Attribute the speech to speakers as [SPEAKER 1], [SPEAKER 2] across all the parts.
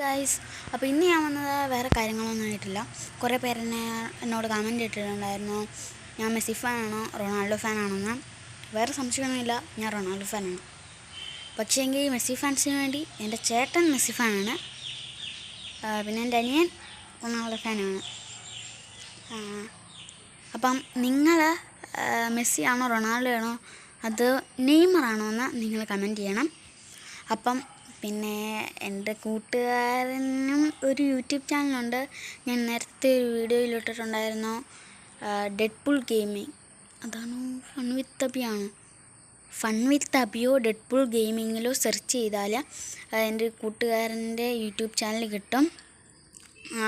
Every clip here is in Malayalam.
[SPEAKER 1] ഗൈസ്, അപ്പോൾ ഇന്ന് ഞാൻ വന്നത് വേറെ കാര്യങ്ങളൊന്നും ആയിട്ടില്ല. കുറേ പേര് എന്നോട് കമൻറ്റ് ഇട്ടിട്ടുണ്ടായിരുന്നു, ഞാൻ മെസ്സി ഫാനാണോ റൊണാൾഡോ ഫാനാണെന്ന്. വേറെ സംശയമൊന്നുമില്ല, ഞാൻ റൊണാൾഡോ ഫാനാണ്. പക്ഷേ എങ്കിൽ മെസ്സി ഫാൻസിന് വേണ്ടി എൻ്റെ ചേട്ടൻ മെസ്സി ഫാനാണ്, പിന്നെ എൻ്റെ അനിയൻ റൊണാൾഡോ ഫാനാണ്. അപ്പം നിങ്ങൾ മെസ്സി ആണോ റൊണാൾഡോ ആണോ അത് നെയ്മറാണോ എന്ന് നിങ്ങൾ കമൻറ്റ് ചെയ്യണം. അപ്പം പിന്നെ എൻ്റെ കൂട്ടുകാരനും ഒരു യൂട്യൂബ് ചാനലുണ്ട്. ഞാൻ നേരത്തെ ഒരു വീഡിയോയിൽ ഇട്ടിട്ടുണ്ടായിരുന്നു, ഡെഡ്പൂൾ ഗെയിമിങ്. അതാണോ ഫൺ വിത്ത് അബിയാണോ? ഫൺ വിത്ത് അബിയോ ഡെഡ്പൂൾ ഗെയിമിങ്ങിലോ സെർച്ച് ചെയ്താൽ എൻ്റെ കൂട്ടുകാരൻ്റെ യൂട്യൂബ് ചാനൽ കിട്ടും.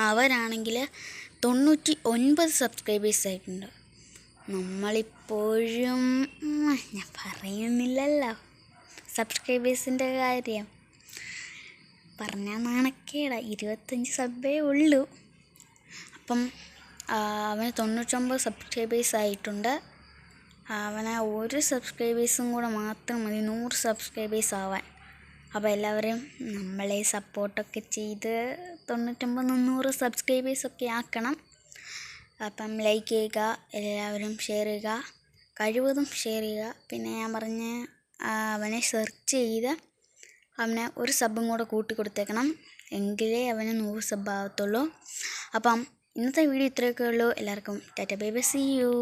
[SPEAKER 1] അവരാണെങ്കിൽ 99 സബ്സ്ക്രൈബേഴ്സ് ആയിട്ടുണ്ട്. നമ്മളിപ്പോഴും ഞാൻ പറയുന്നില്ലല്ലോ സബ്സ്ക്രൈബേഴ്സിൻ്റെ കാര്യം, പറഞ്ഞാൽ നാണക്കേടാ. 25 സബ്ബേ ഉള്ളൂ. അപ്പം അവന് 99 സബ്സ്ക്രൈബേഴ്സ് ആയിട്ടുണ്ട്. അവന് ഒരു സബ്സ്ക്രൈബേഴ്സും കൂടെ മാത്രം മതി 100 സബ്സ്ക്രൈബേഴ്സ് ആവാൻ. അപ്പോൾ എല്ലാവരും നമ്മളെ സപ്പോർട്ടൊക്കെ ചെയ്ത് 99-100 സബ്സ്ക്രൈബേഴ്സൊക്കെ ആക്കണം. അപ്പം ലൈക്ക് ചെയ്യുക, എല്ലാവരും ഷെയർ ചെയ്യുക, കഴിവതും ഷെയർ ചെയ്യുക. പിന്നെ ഞാൻ പറഞ്ഞ അവനെ സെർച്ച് ചെയ്ത് അവനെ ഒരു സബ്ബും കൂടെ കൂട്ടി കൊടുത്തേക്കണം, എങ്കിലേ അവന് 100 സബ്ബ് ആവത്തുള്ളൂ. അപ്പം ഇന്നത്തെ വീഡിയോ ഇത്രയൊക്കെ ഉള്ളൂ. എല്ലാവർക്കും tata bye bye, see U.